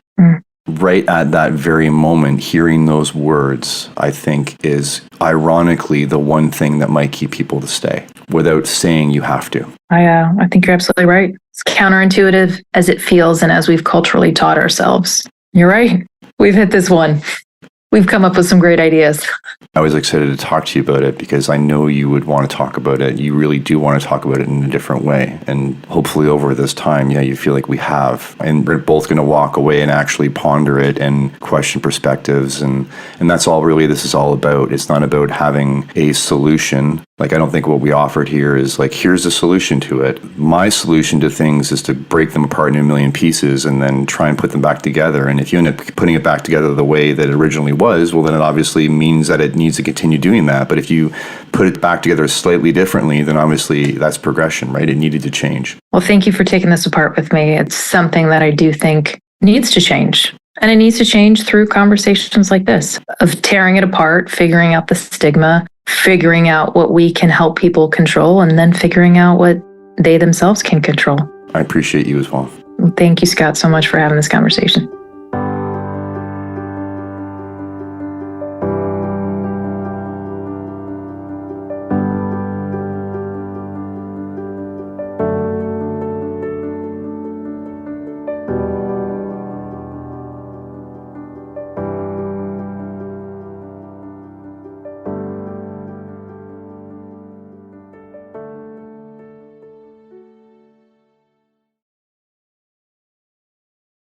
right at that very moment, hearing those words, I think, is ironically the one thing that might keep people to stay without saying you have to. I think you're absolutely right. It's counterintuitive as it feels and as we've culturally taught ourselves. You're right. We've hit this one. We've come up with some great ideas. I was excited to talk to you about it because I know you would want to talk about it. You really do want to talk about it in a different way. And hopefully over this time, you feel like we have. And we're both going to walk away and actually ponder it and question perspectives. And that's all really this is all about. It's not about having a solution. Like, I don't think what we offered here is like, here's a solution to it. My solution to things is to break them apart into a million pieces and then try and put them back together. And if you end up putting it back together the way that it originally was, well, then it obviously means that it needs to continue doing that. But if you put it back together slightly differently, then obviously that's progression, right? It needed to change. Well, thank you for taking this apart with me. It's something that I do think needs to change. And it needs to change through conversations like this, of tearing it apart, figuring out the stigma, figuring out what we can help people control, and then figuring out what they themselves can control. I appreciate you as well. Thank you, Scott, so much for having this conversation.